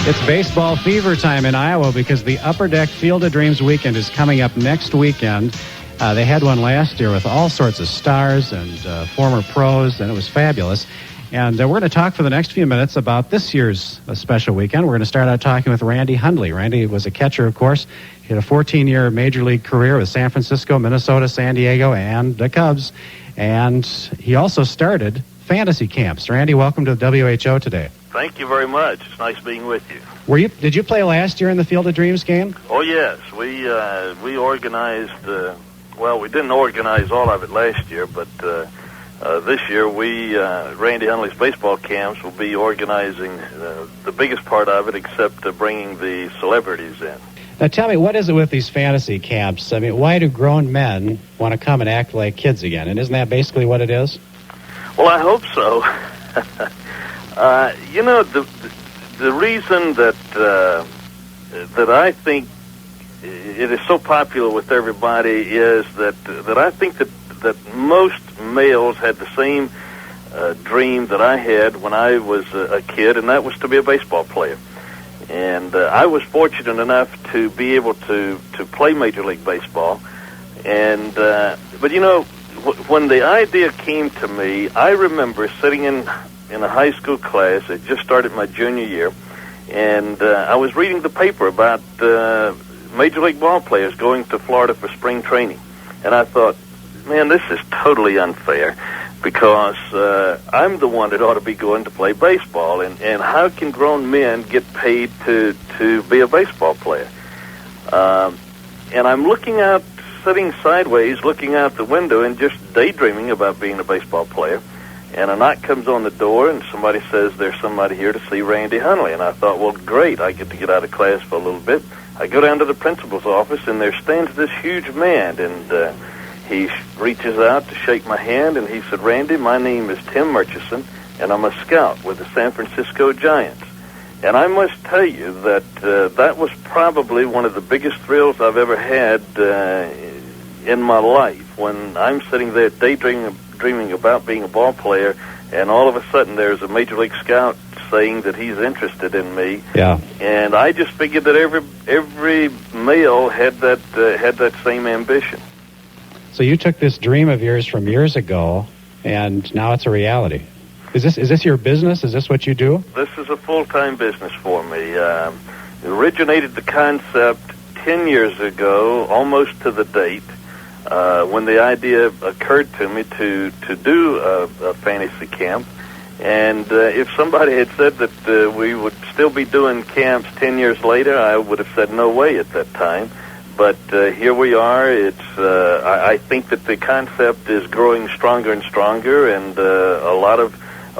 It's baseball fever time in Iowa because the Upper Deck Field of Dreams weekend is coming up next weekend. They had one last year with all sorts of stars and former pros, and it was fabulous. And we're going to talk for the next few minutes about this year's special weekend. We're going to start out talking with Randy Hundley. Randy was a catcher, of course. He had a 14-year major league career with San Francisco, Minnesota, San Diego, and the Cubs. And he also started fantasy camps. Randy, welcome to the WHO today. Thank you very much. It's nice being with you. Did you play last year in the Field of Dreams game? Oh, yes. We organized, we didn't organize all of it last year, but this year Randy Hundley's baseball camps will be organizing the biggest part of it, except bringing the celebrities in. Now tell me, what is it with these fantasy camps? I mean, why do grown men want to come and act like kids again? And isn't that basically what it is? Well, I hope so. The reason that I think it is so popular with everybody is that I think that most males had the same dream that I had when I was a kid, and that was to be a baseball player. And I was fortunate enough to be able to play Major League Baseball. And but when the idea came to me, I remember sitting in a high school class. I just started my junior year, and I was reading the paper about Major League ball players going to Florida for spring training. And I thought, man, this is totally unfair, because I'm the one that ought to be going to play baseball, and how can grown men get paid to be a baseball player? And I'm looking out, sitting sideways, looking out the window and just daydreaming about being a baseball player. And a knock comes on the door, and somebody says there's somebody here to see Randy Hundley. And I thought, well, great, I get to get out of class for a little bit. I go down to the principal's office, and there stands this huge man, and he reaches out to shake my hand, and he said, Randy, my name is Tim Murchison, and I'm a scout with the San Francisco Giants. And I must tell you that that was probably one of the biggest thrills I've ever had in my life, when I'm sitting there daydreaming about being a ball player, and all of a sudden there's a Major League scout saying that he's interested in me. Yeah. And I just figured that every male had that same ambition. So you took this dream of yours from years ago, and now it's a reality. Is this your business? Is this what you do? This is a full-time business for me. Originated the concept 10 years ago, almost to the date, when the idea occurred to me to do a fantasy camp. And if somebody had said that we would still be doing camps 10 years later, I would have said no way at that time. But here we are. I think that the concept is growing stronger and stronger, and a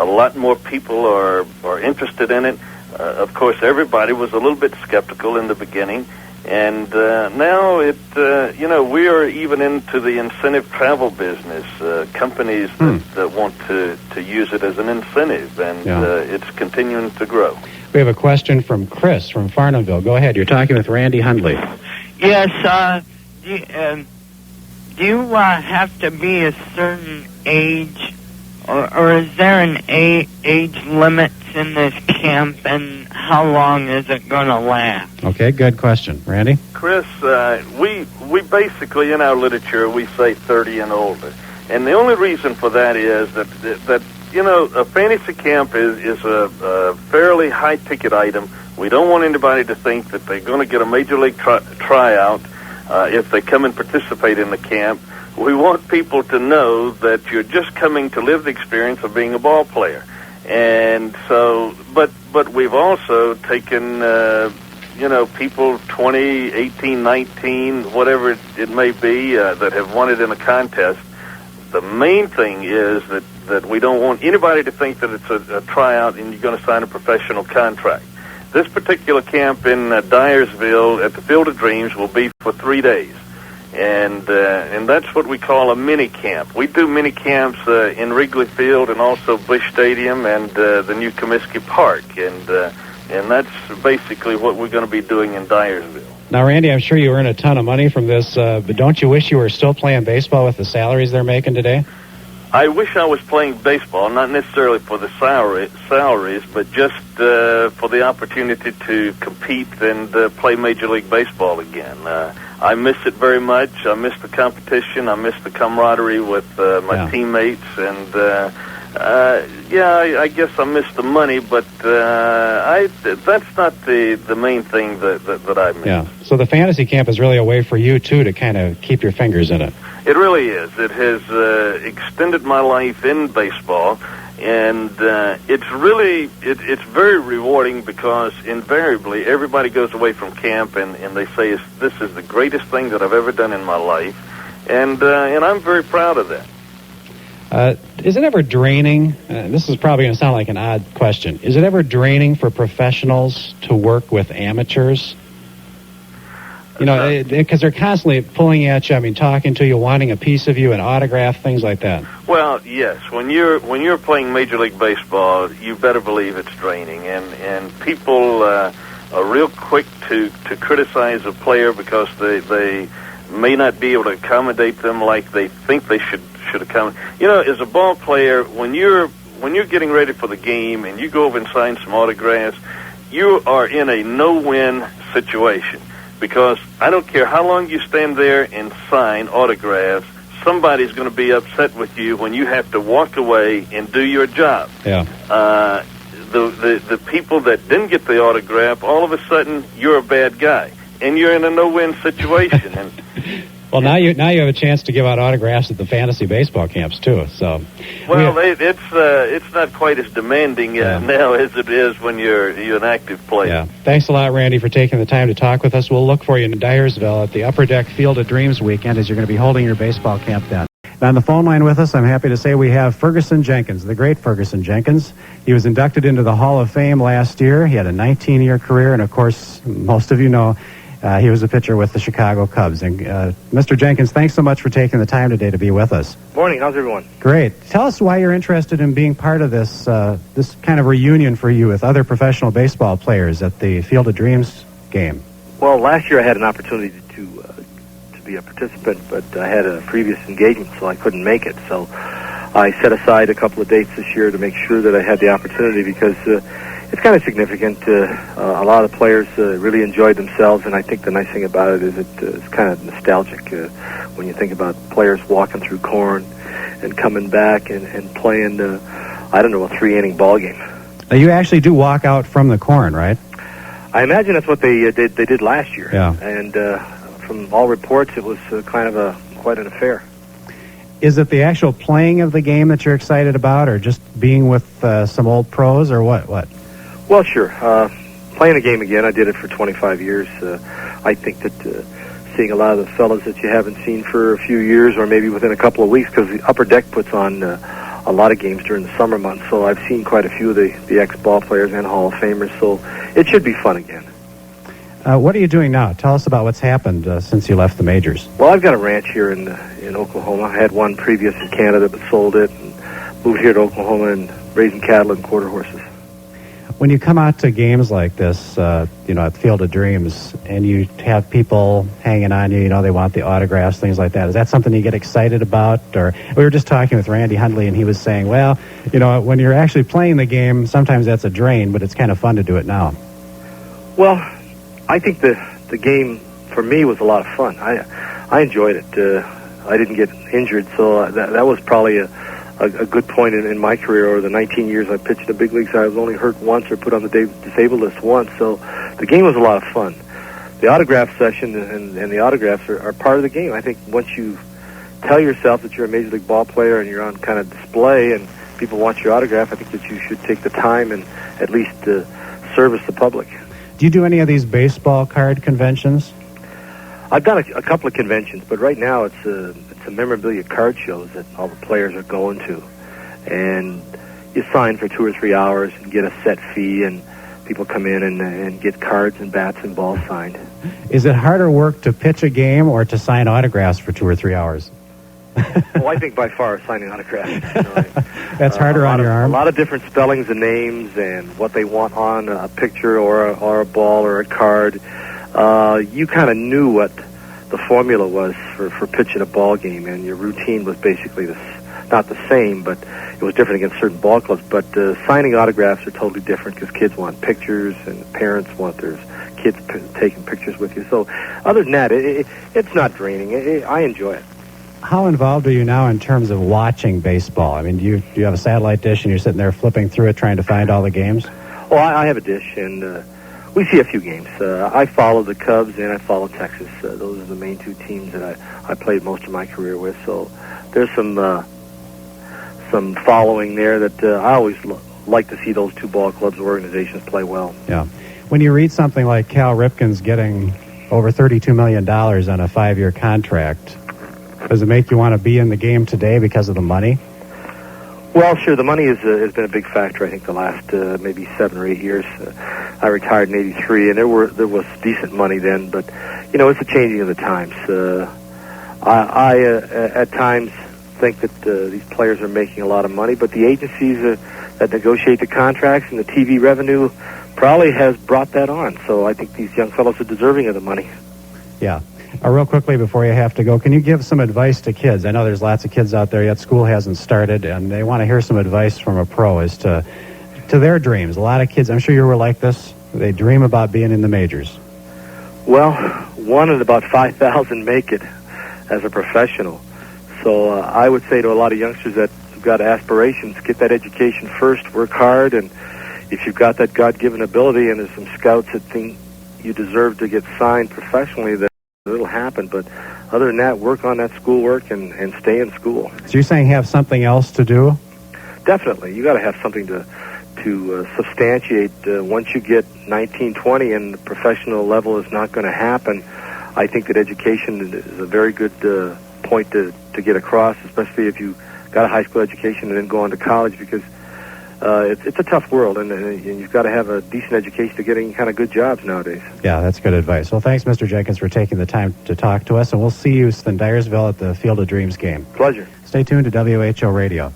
lot more people are interested in it. Of course, everybody was a little bit skeptical in the beginning, and now we are even into the incentive travel business. Companies that want to use it as an incentive, and it's continuing to grow. We have a question from Chris from Farnhamville. Go ahead. You're talking with Randy Hundley. Yes, do you have to be a certain age, or is there an age limit in this camp, and how long is it going to last? Okay, good question. Randy? Chris, we basically, in our literature, we say 30 and older. And the only reason for that is that a fantasy camp is a fairly high-ticket item. We don't want anybody to think that they're going to get a Major League tryout if they come and participate in the camp. We want people to know that you're just coming to live the experience of being a ball player. And so, but we've also taken, people 20, 18, 19, whatever it may be, that have won it in a contest. The main thing is that we don't want anybody to think that it's a tryout and you're going to sign a professional contract. This particular camp in Dyersville at the Field of Dreams will be for 3 days, and that's what we call a mini camp. We do mini camps in Wrigley Field and also Busch Stadium and the new Comiskey Park, and that's basically what we're going to be doing in Dyersville. Now, Randy, I'm sure you earn a ton of money from this, but don't you wish you were still playing baseball with the salaries they're making today? I wish I was playing baseball, not necessarily for the salaries, but just for the opportunity to compete and play Major League Baseball again. I miss it very much. I miss the competition. I miss the camaraderie with my teammates. And, I guess I miss the money, but that's not the main thing that I miss. Yeah. So the fantasy camp is really a way for you, too, to kind of keep your fingers in it. It really is. It has extended my life in baseball, and it's really it's very rewarding because invariably everybody goes away from camp and they say this is the greatest thing that I've ever done in my life, and I'm very proud of that. Is it ever draining? This is probably going to sound like an odd question. Is it ever draining for professionals to work with amateurs? You know, because they're constantly pulling at you, talking to you, wanting a piece of you, an autograph, things like that. Well, yes. When you're playing Major League Baseball, you better believe it's draining. And people are real quick to criticize a player because they may not be able to accommodate them like they think they should accommodate. You know, as a ball player, when you're getting ready for the game and you go over and sign some autographs, you are in a no-win situation. Because I don't care how long you stand there and sign autographs, somebody's going to be upset with you when you have to walk away and do your job. Yeah. The people that didn't get the autograph, all of a sudden you're a bad guy, and you're in a no-win situation. And well, now you have a chance to give out autographs at the fantasy baseball camps too. So, well, it's not quite as demanding now as it is when you're an active player. Yeah. Thanks a lot, Randy, for taking the time to talk with us. We'll look for you in Dyersville at the Upper Deck Field of Dreams weekend as you're going to be holding your baseball camp then. And on the phone line with us, I'm happy to say we have Ferguson Jenkins, the great Ferguson Jenkins. He was inducted into the Hall of Fame last year. He had a 19-year career, and of course, most of you know, he was a pitcher with the Chicago Cubs. And Mr. Jenkins, thanks so much for taking the time today to be with us. Morning. How's everyone? Great. Tell us why you're interested in being part of this this kind of reunion for you with other professional baseball players at the Field of Dreams game. Well, last year I had an opportunity to be a participant, but I had a previous engagement, so I couldn't make it. So I set aside a couple of dates this year to make sure that I had the opportunity because it's kind of significant. A lot of players really enjoyed themselves, and I think the nice thing about it is it's kind of nostalgic when you think about players walking through corn and coming back and playing, a 3-inning ball game. You actually do walk out from the corn, right? I imagine that's what they did last year. Yeah. And from all reports, it was quite an affair. Is it the actual playing of the game that you're excited about, or just being with some old pros, or what? Well, sure. Playing the game again, I did it for 25 years. I think that seeing a lot of the fellas that you haven't seen for a few years or maybe within a couple of weeks, because the Upper Deck puts on a lot of games during the summer months, so I've seen quite a few of the ex-ball players and Hall of Famers, so it should be fun again. What are you doing now? Tell us about what's happened since you left the majors. Well, I've got a ranch here in Oklahoma. I had one previous in Canada, but sold it and moved here to Oklahoma and raising cattle and quarter horses. When you come out to games like this, at the Field of Dreams, and you have people hanging on you, they want the autographs, things like that, is that something you get excited about? Or we were just talking with Randy Hundley, and he was saying, well, when you're actually playing the game, sometimes that's a drain, but it's kind of fun to do it now. Well, I think the game, for me, was a lot of fun. I enjoyed it. I didn't get injured, so that was probably a good point in my career. Over the 19 years I pitched in the big leagues, I was only hurt once or put on the disabled list once, so the game was a lot of fun. The autograph session and the autographs are part of the game. I think once you tell yourself that you're a Major League ball player and you're on kind of display and people want your autograph, I think that you should take the time and at least service the public. Do you do any of these baseball card conventions? I've done a couple of conventions, but right now it's a memorabilia card shows that all the players are going to. And you sign for 2 or 3 hours and get a set fee, and people come in and get cards and bats and balls signed. Is it harder work to pitch a game or to sign autographs for 2 or 3 hours? Well, I think by far signing autographs. That's harder on your arm. A lot of different spellings and names and what they want on a picture or a ball or a card. You kind of knew what the formula was for pitching a ball game, and your routine was basically to not the same, but it was different against certain ball clubs. But signing autographs are totally different because kids want pictures and parents want their kids taking pictures with you. So other than that, it's not draining. I enjoy it. How involved are you now in terms of watching baseball? I mean, do you have a satellite dish and you're sitting there flipping through it trying to find all the games? Oh, I have a dish, and we see a few games. I follow the Cubs and I follow Texas. Those are the main two teams that I played most of my career with. So there's some following there that I always like to see those two ball clubs or organizations play well. Yeah. When you read something like Cal Ripken's getting over $32 million on a 5-year contract, does it make you want to be in the game today because of the money? Well, sure. The money has been a big factor. I think the last maybe 7 or 8 years. I retired in '83, and there was decent money then. But it's a changing of the times. I at times think that these players are making a lot of money, but the agencies that negotiate the contracts and the TV revenue probably has brought that on. So I think these young fellows are deserving of the money. Yeah. Real quickly before you have to go, can you give some advice to kids? I know there's lots of kids out there yet school hasn't started, and they want to hear some advice from a pro as to their dreams. A lot of kids, I'm sure you were like this, they dream about being in the majors. Well, 1 in about 5,000 make it as a professional. So I would say to a lot of youngsters that have got aspirations, get that education first, work hard, and if you've got that God-given ability and there's some scouts that think you deserve to get signed professionally, then it'll happen. But other than that, work on that schoolwork and stay in school. So you're saying have something else to do? Definitely. You got to have something to substantiate. Once you get 19, 20 and the professional level is not going to happen, I think that education is a very good point to get across, especially if you got a high school education and then go on to college, because it's a tough world, and you've got to have a decent education to get any kind of good jobs nowadays. Yeah, that's good advice. Well, thanks, Mr. Jenkins, for taking the time to talk to us, and we'll see you in Dyersville at the Field of Dreams game. Pleasure. Stay tuned to WHO Radio.